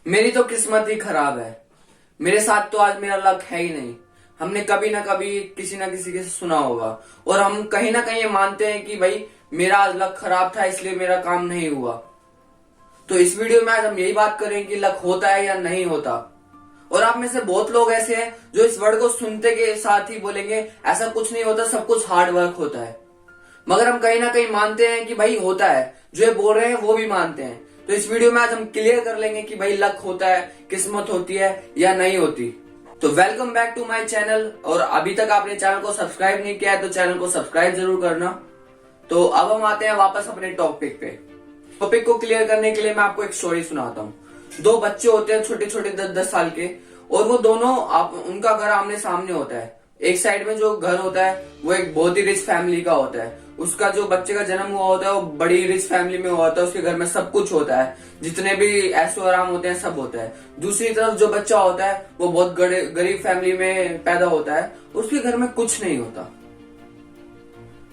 मेरी तो किस्मत ही खराब है। मेरे साथ तो आज मेरा लक है ही नहीं। हमने कभी ना कभी किसी ना किसी के से सुना होगा और हम कहीं ना कहीं ये मानते हैं कि भाई मेरा आज लक खराब था इसलिए मेरा काम नहीं हुआ। तो इस वीडियो में आज हम यही बात करेंगे कि लक होता है या नहीं होता। और आप में से बहुत लोग ऐसे हैं जो इस वर्ड को सुनते के साथ ही बोलेंगे ऐसा कुछ नहीं होता, सब कुछ हार्ड वर्क होता है। मगर हम कहीं ना कहीं मानते हैं कि भाई होता है, जो ये बोल रहे हैं वो भी मानते हैं। तो इस वीडियो में आज हम क्लियर कर लेंगे कि भाई लक होता है, किस्मत होती है या नहीं होती। तो welcome back to my channel. और अभी तक आपने चैनल को सब्सक्राइब नहीं किया है तो चैनल को सब्सक्राइब जरूर करना। तो अब हम आते हैं वापस अपने टॉपिक पे। टॉपिक को क्लियर करने के लिए मैं आपको एक स्टोरी सुनाता हूँ। दो बच्चे होते हैं छोटे छोटे 10-10 साल के, और वो दोनों उनका घर आमने सामने होता है। एक साइड में जो घर होता है वो एक बहुत ही रिच फैमिली का होता है। उसका जो बच्चे का जन्म हुआ होता है वो बड़ी रिच फैमिली में हुआ होता है। उसके घर में सब कुछ होता है, जितने भी ऐशो आराम होते हैं सब होता है। दूसरी तरफ जो बच्चा होता है वो बहुत गरीब फैमिली में पैदा होता है, उसके घर में कुछ नहीं होता।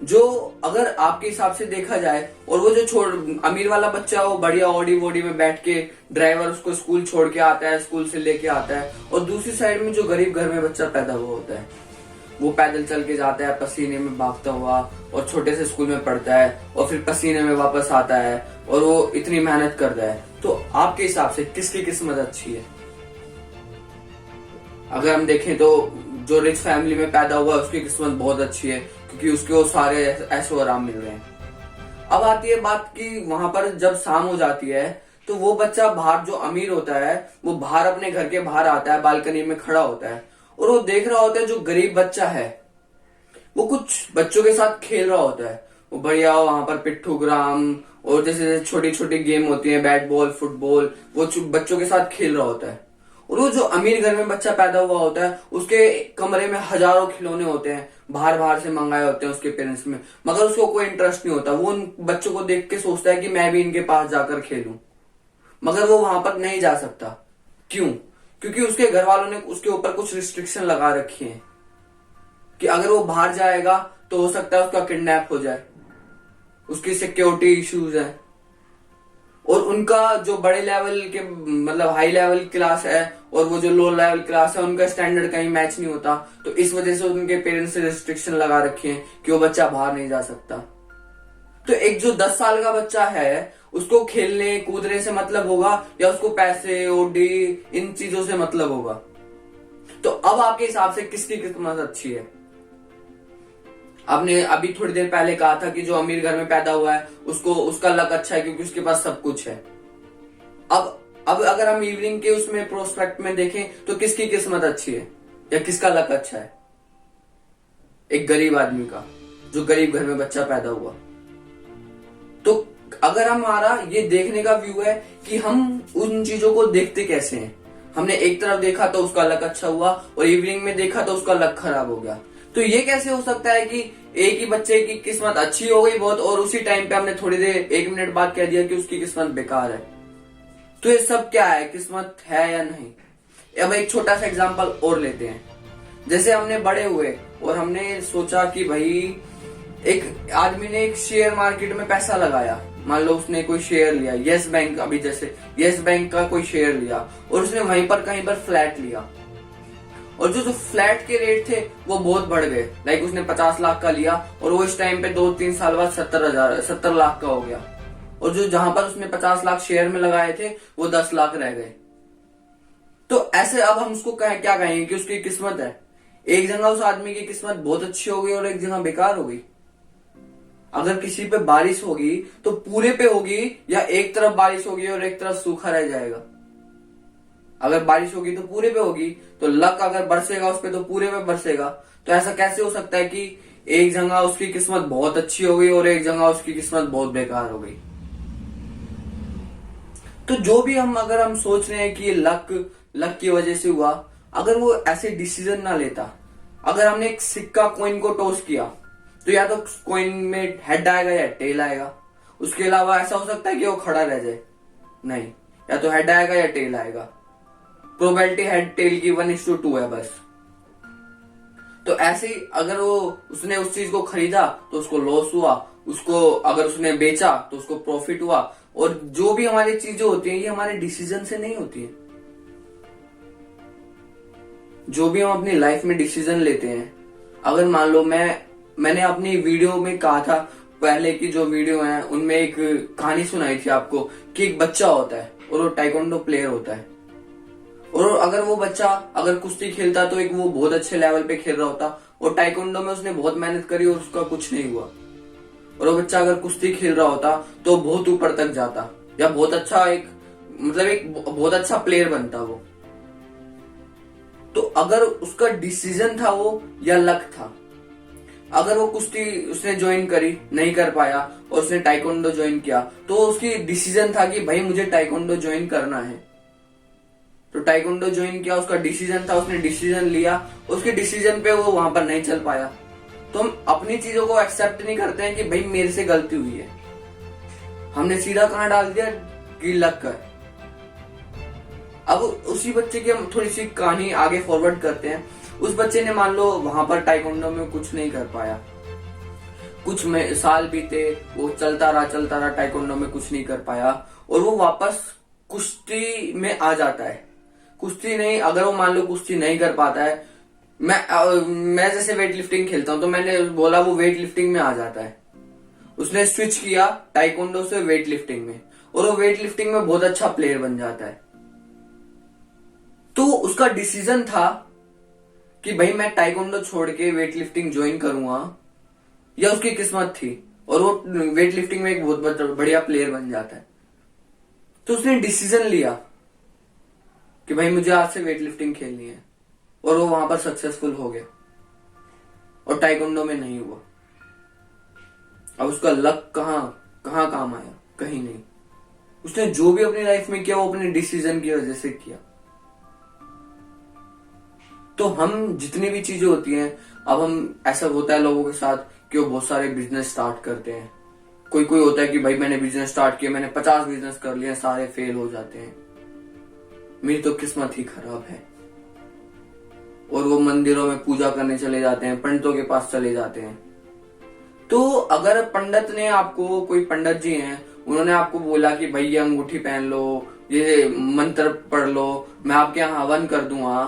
जो अगर आपके हिसाब से देखा जाए, और वो जो अमीर वाला बच्चा है वो बढ़िया ऑडी वोडी में बैठ के ड्राइवर उसको स्कूल छोड़ के आता है, स्कूल से लेके आता है। और दूसरी साइड में जो गरीब घर में बच्चा पैदा हुआ होता है वो पैदल चल के जाता है पसीने में भागता हुआ, और छोटे से स्कूल में पढ़ता है और फिर पसीने में वापस आता है और वो इतनी मेहनत करता है। तो आपके हिसाब से किसकी किस्मत अच्छी है? अगर हम देखें तो जो रिच फैमिली में पैदा हुआ है उसकी किस्मत बहुत अच्छी है, क्योंकि उसके वो सारे ऐशो आराम मिल रहे हैं। अब आती है बात कि वहां पर जब शाम हो जाती है तो वो बच्चा बाहर, जो अमीर होता है वो बाहर अपने घर के बाहर आता है, बालकनी में खड़ा होता है और वो देख रहा होता है जो गरीब बच्चा है वो कुछ बच्चों के साथ खेल रहा होता है। वो बढ़िया वहां पर पिट्ठू ग्राम और जैसे छोटी छोटी गेम होती है, बैट बॉल, फुटबॉल, वो बच्चों के साथ खेल रहा होता है। और वो जो अमीर घर में बच्चा पैदा हुआ होता है उसके कमरे में हजारों खिलौने होते हैं, बाहर बाहर से मंगाए होते हैं उसके पेरेंट्स में, मगर उसको कोई इंटरेस्ट नहीं होता। वो उन बच्चों को देख के सोचता है कि मैं भी इनके पास जाकर खेलूं, मगर वो वहां पर नहीं जा सकता। क्यों? क्योंकि उसके घर वालों ने उसके ऊपर कुछ रिस्ट्रिक्शन लगा रखी है कि अगर वो बाहर जाएगा तो हो सकता है उसका किडनैप हो जाए, उसकी सिक्योरिटी इश्यूज है। और उनका जो बड़े लेवल के मतलब हाई लेवल क्लास है और वो जो लो लेवल क्लास है उनका स्टैंडर्ड कहीं मैच नहीं होता। तो इस वजह से उनके पेरेंट्स ने रिस्ट्रिक्शन लगा रखे हैं कि वो बच्चा बाहर नहीं जा सकता। तो एक जो 10 साल का बच्चा है उसको खेलने कूदने से मतलब होगा या उसको पैसे ओडी इन चीजों से मतलब होगा? तो अब आपके हिसाब से किसकी किस्मत अच्छी है? आपने अभी थोड़ी देर पहले कहा था कि जो अमीर घर में पैदा हुआ है उसको उसका लक अच्छा है क्योंकि उसके पास सब कुछ है। अब अगर हम इवनिंग के उसमें प्रोस्पेक्ट में देखें तो किसकी किस्मत अच्छी है या किसका लक अच्छा है? एक गरीब आदमी का, जो गरीब घर में बच्चा पैदा हुआ। तो अगर हमारा ये देखने का व्यू है कि हम उन चीजों को देखते कैसे हैं, हमने एक तरफ देखा तो उसका लक अच्छा हुआ और इवनिंग में देखा तो उसका लक खराब हो गया। तो ये कैसे हो सकता है कि एक ही बच्चे की किस्मत अच्छी हो गई बहुत और उसी टाइम पे हमने थोड़ी देर 1 मिनट बाद कह दिया कि उसकी किस्मत बेकार है? तो ये सब क्या है, किस्मत है या नहीं? अब एक छोटा सा एग्जांपल और लेते हैं। जैसे हमने बड़े हुए और हमने सोचा कि भाई एक आदमी ने एक शेयर मार्केट में पैसा लगाया। मान लो उसने कोई शेयर लिया, यस बैंक, अभी जैसे यस बैंक का कोई शेयर लिया और उसने वहीं पर कहीं पर फ्लैट लिया, और जो फ्लैट के रेट थे वो बहुत बढ़ गए। लाइक उसने 50 लाख का लिया और वो इस टाइम पे 2-3 साल बाद 70 लाख का हो गया, और जो जहां पर उसने 50 लाख शेयर में लगाए थे वो 10 लाख रह गए। तो ऐसे अब हम उसको क्या कहेंगे कि उसकी किस्मत है? एक जगह उस आदमी की किस्मत बहुत अच्छी हो गई और एक जगह बेकार हो गई। अगर किसी पे बारिश होगी तो पूरे पे होगी या एक तरफ बारिश होगी और एक तरफ सूखा रह जाएगा? अगर बारिश होगी तो पूरे पे होगी, तो लक अगर बरसेगा उस पे तो पूरे पे बरसेगा। तो ऐसा कैसे हो सकता है कि एक जगह उसकी किस्मत बहुत अच्छी हो गई और एक जगह उसकी किस्मत बहुत बेकार हो गई? तो जो भी अगर हम सोच रहे हैं कि ये लक की वजह से हुआ, अगर वो ऐसे डिसीजन ना लेता, अगर हमने एक सिक्का कॉइन को टॉस किया तो या तो कॉइन में हेड आएगा या टेल आएगा। उसके अलावा ऐसा हो सकता है कि वो खड़ा रह जाए? नहीं, या तो हेड आएगा या टेल आएगा। प्रोबेबिलिटी हेड टेल की 1:2 है बस। तो ऐसे ही अगर उसने उस चीज को खरीदा तो उसको लॉस हुआ, उसको अगर उसने बेचा तो उसको प्रॉफिट हुआ, और जो भी हमारी चीजें होती हैं ये हमारे डिसीजन से नहीं होती है। जो भी हम अपनी लाइफ में डिसीजन लेते हैं, अगर मान लो मैंने अपनी वीडियो में कहा था, पहले की जो वीडियो है उनमें एक कहानी सुनाई थी आपको कि एक बच्चा होता है और वो टाइकोंडो प्लेयर होता है, और अगर वो बच्चा अगर कुश्ती खेलता तो एक वो बहुत अच्छे लेवल पे खेल रहा होता, और टाइकोंडो में उसने बहुत मेहनत करी और उसका कुछ नहीं हुआ। और वो बच्चा अगर कुश्ती खेल रहा होता तो बहुत ऊपर तक जाता, या बहुत अच्छा एक बहुत अच्छा प्लेयर बनता वो। तो अगर उसका डिसीजन था वो या लक था। अगर वो कुश्ती उसने ज्वाइन करी, नहीं कर पाया, और उसने टाइकोंडो ज्वाइन किया, तो उसकी डिसीजन था कि भाई मुझे टाइकोंडो ज्वाइन करना है। तो टाइकोंडो ज्वाइन किया, उसका डिसीजन था, उसने डिसीजन लिया, उसके डिसीजन पे वो वहां पर नहीं चल पाया। तो हम अपनी चीजों को एक्सेप्ट नहीं करते हैं कि भाई मेरे से गलती हुई है, हमने सीधा कहां डाल दिया कि लक है। अब उसी बच्चे की हम थोड़ी सी कहानी आगे फॉरवर्ड करते हैं। उस बच्चे ने मान लो वहां पर टाइकोंडो में कुछ नहीं कर पाया, कुछ साल बीते, वो चलता रहा टाइकोंडो में कुछ नहीं कर पाया, और वो वापस कुश्ती में आ जाता है। कुश्ती नहीं, अगर वो मान लो कुश्ती नहीं कर पाता है, मैं जैसे वेट लिफ्टिंग खेलता हूं तो मैंने बोला वो वेट लिफ्टिंग में आ जाता है। उसने स्विच किया टाइकोंडो से वेट लिफ्टिंग में, और वो वेट लिफ्टिंग में बहुत अच्छा प्लेयर बन जाता है। तो उसका डिसीजन था कि भाई मैं टाइकोंडो छोड़ के वेट लिफ्टिंग ज्वाइन करूंगा, या उसकी किस्मत थी, और वो वेट लिफ्टिंग में एक बहुत बढ़िया प्लेयर बन जाता है। तो उसने डिसीजन लिया कि भाई मुझे आज से वेट लिफ्टिंग खेलनी है, और वो वहां पर सक्सेसफुल हो गया, और टाइकोंडो में नहीं हुआ। अब उसका लक कहां काम आया? कहीं नहीं। उसने जो भी अपनी लाइफ में किया वो अपने डिसीजन की वजह से किया। तो हम जितनी भी चीजें होती हैं, अब हम ऐसा होता है लोगों के साथ कि वो बहुत सारे बिजनेस स्टार्ट करते हैं। कोई होता है कि भाई मैंने बिजनेस स्टार्ट किया, मैंने 50 बिजनेस कर लिए, सारे फेल हो जाते हैं, मेरी तो किस्मत ही खराब है। और वो मंदिरों में पूजा करने चले जाते हैं, पंडितों के पास चले जाते हैं। तो अगर पंडित ने आपको, कोई पंडित जी हैं, उन्होंने आपको बोला कि भाई ये अंगूठी पहन लो, ये मंत्र पढ़ लो, मैं आपके यहाँ हवन कर दूंगा,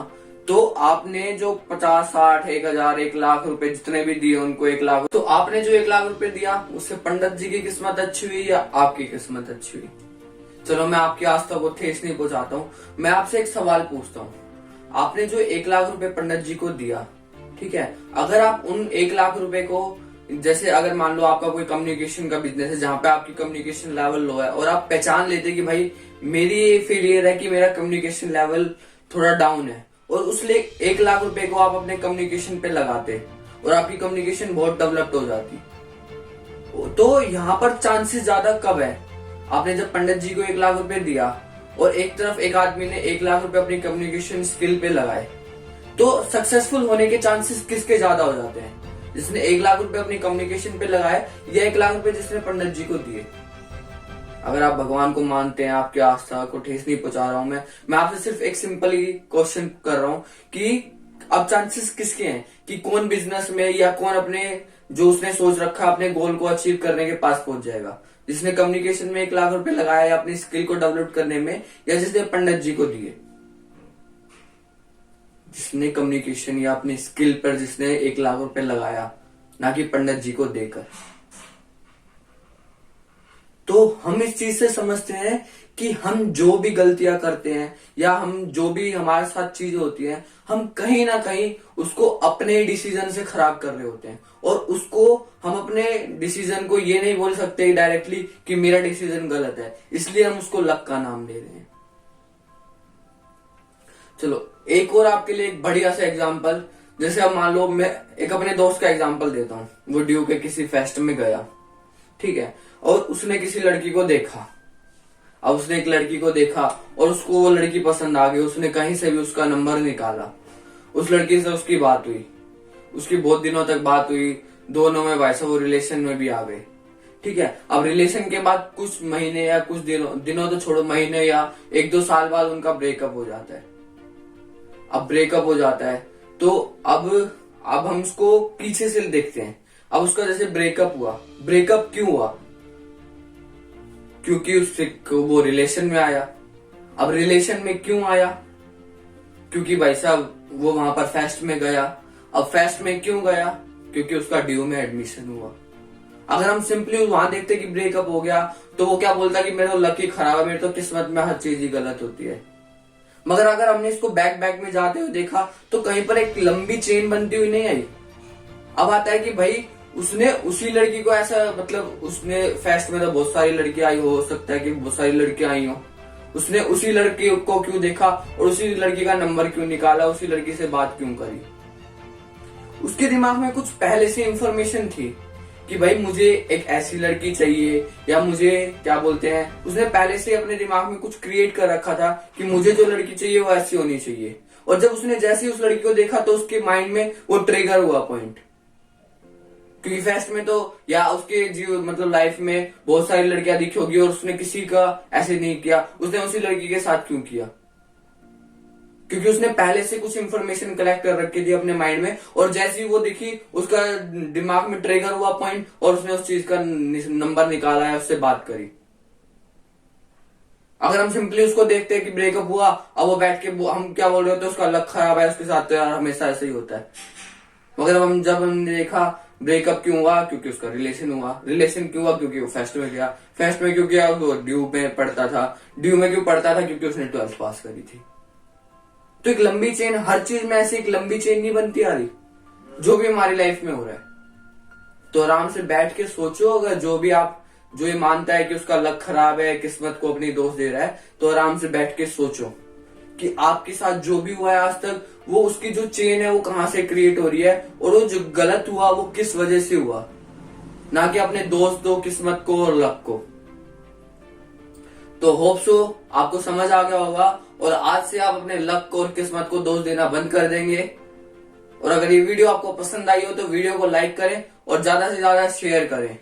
तो आपने जो 50, 60, 1000, 1 लाख रुपए जितने भी दिए उनको, 1 लाख, तो आपने जो 1 लाख रुपए दिया उससे पंडित जी की किस्मत अच्छी हुई या आपकी किस्मत अच्छी हुई? चलो मैं आपकी आस्था को ठेस नहीं पहुंचाता हूँ, मैं आपसे एक सवाल पूछता हूँ। आपने जो 1 लाख रुपए पंडित जी को दिया, ठीक है, अगर आप उन 1 लाख रुपए को, जैसे अगर मान लो आपका कोई कम्युनिकेशन का बिजनेस है जहां पे आपकी कम्युनिकेशन लेवल लो है, और आप पहचान लेते कि भाई मेरी फेलियर है कि मेरा कम्युनिकेशन लेवल थोड़ा डाउन है, और उस 1 लाख रुपए को आप अपने कम्युनिकेशन पे लगाते और आपकी कम्युनिकेशन बहुत डेवलप्ड हो जाती, तो यहाँ पर चांसेस ज्यादा कब है? आपने जब पंडित जी को 1 लाख रुपए दिया और एक तरफ एक आदमी ने 1 लाख रुपए अपनी कम्युनिकेशन स्किल पे लगाए, तो सक्सेसफुल होने के चांसेस किसके ज्यादा हो जाते हैं? जिसने 1 लाख रुपए अपनी कम्युनिकेशन पे लगाए, या 1 लाख रुपए जिसने पंडित जी को दिए? अगर आप भगवान को मानते हैं, आपकी आस्था को ठेस नहीं पहुंचा रहा हूं मैं आपसे सिर्फ एक सिंपल ही क्वेश्चन कर रहा हूं कि अब चांसेस किसके हैं कि कौन बिजनेस में या कौन अपने जो उसने सोच रखा अपने गोल को अचीव करने के पास पहुंच जाएगा? जिसने कम्युनिकेशन में 1 लाख रुपए लगाया या अपनी स्किल को डेवलप करने में, या जिसने पंडित जी को दिए? जिसने कम्युनिकेशन या अपनी स्किल पर जिसने 1 लाख रुपए लगाया, ना कि पंडित जी को देकर। तो हम इस चीज से समझते हैं कि हम जो भी गलतियां करते हैं या हम जो भी हमारे साथ चीजें होती हैं, हम कहीं ना कहीं उसको अपने डिसीजन से खराब कर रहे होते हैं, और उसको हम अपने डिसीजन को ये नहीं बोल सकते डायरेक्टली कि मेरा डिसीजन गलत है, इसलिए हम उसको लक का नाम दे रहे हैं। चलो एक और आपके लिए एक बढ़िया सा एग्जांपल, जैसे अब मान लो मैं एक अपने दोस्त का एग्जांपल देता हूँ। वो ड्यू के किसी फेस्ट में गया, ठीक है, और उसने किसी लड़की को देखा। अब उसने एक लड़की को देखा और उसको वो लड़की पसंद आ गई, उसने कहीं से भी उसका नंबर निकाला, उस लड़की से उसकी बात हुई, उसकी बहुत दिनों तक बात हुई, दोनों में वैसे वो रिलेशन में भी आ गए, ठीक है। अब रिलेशन के बाद कुछ महीने या कुछ दिनों तो छोड़ो, महीने या 1-2 साल बाद उनका ब्रेकअप हो जाता है। अब ब्रेकअप हो जाता है तो अब हम उसको पीछे से देखते हैं। अब उसका जैसे ब्रेकअप हुआ, ब्रेकअप क्यों हुआ? क्योंकि उससे वो रिलेशन में आया। अब रिलेशन में क्यों आया? क्योंकि भाई साहब वो वहां पर फेस्ट में गया। अब फेस्ट में क्यों गया? क्योंकि उसका ड्यू में एडमिशन हुआ। अगर हम सिंपली वहां देखते कि ब्रेकअप हो गया तो वो क्या बोलता कि मेरे तो लक ही खराब है, मेरे तो किस्मत में हर चीज ही गलत होती है। मगर अगर हमने इसको बैक बैक में जाते हुए देखा तो कहीं पर एक लंबी चेन बनती हुई नहीं आई। अब आता है कि भाई उसने उसी लड़की को ऐसा, मतलब उसने फेस्ट में तो बहुत सारी लड़कियां आई, हो सकता है कि बहुत सारी लड़कियां आई हो, उसने उसी लड़की को क्यों देखा और उसी लड़की का नंबर क्यों निकाला, उसी लड़की से बात क्यों करी? उसके दिमाग में कुछ पहले से इंफॉर्मेशन थी कि भाई मुझे एक ऐसी लड़की चाहिए, या मुझे क्या बोलते हैं, उसने पहले से अपने दिमाग में कुछ क्रिएट कर रखा था कि मुझे जो लड़की चाहिए वो ऐसी होनी चाहिए। और जब उसने जैसे ही उस लड़की को देखा तो उसके माइंड में वो ट्रिगर हुआ पॉइंट। क्योंकि फेस्ट में तो या उसके जीव मतलब लाइफ में बहुत सारी लड़कियां दिखी होगी और उसने किसी का ऐसे नहीं किया, उसने उसी लड़की के साथ क्यों किया? क्योंकि उसने पहले से कुछ इन्फॉर्मेशन कलेक्ट कर रखी थी अपने माइंड में, और जैसे ही वो दिखी उसका दिमाग में ट्रिगर हुआ पॉइंट और उसने उस चीज का नंबर निकाला है, उससे बात करी। अगर हम सिंपली उसको देखते हैं कि ब्रेकअप हुआ, अब वो बैठ के हम क्या बोल रहे होते हैं, उसका लक खराब है, उसके साथ तो यार हमेशा ऐसा ही होता है। मगर जब हमने देखा ब्रेकअप क्यों हुआ, क्योंकि उसका रिलेशन हुआ। रिलेशन क्यों हुआ? क्योंकि वो फेस्ट में गया। फेस्ट में क्यों गया? वो ड्यू में पढ़ता था। ड्यू में क्यों पढ़ता था? क्योंकि उसने 12th पास करी थी। तो एक लंबी चेन, हर चीज में ऐसी एक लंबी चेन नहीं बनती आ रही जो भी हमारी लाइफ में हो रहा है। तो आराम से बैठ के सोचो, अगर जो ये मानता है कि उसका लक खराब है, किस्मत को अपनी दोष दे रहा है, तो आराम से बैठ के सोचो कि आपके साथ जो भी हुआ है आज तक, वो उसकी जो चेन है वो कहां से क्रिएट हो रही है, और वो जो गलत हुआ वो किस वजह से हुआ, ना कि अपने दोस्तों, किस्मत को और लक को। तो होप सो आपको समझ आ गया होगा, और आज से आप अपने लक को और किस्मत को दोष देना बंद कर देंगे। और अगर ये वीडियो आपको पसंद आई हो तो वीडियो को लाइक करें और ज्यादा से ज्यादा शेयर करें।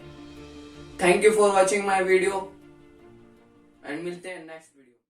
Thank you for watching my video and मिलते हैं नेक्स्ट वीडियो।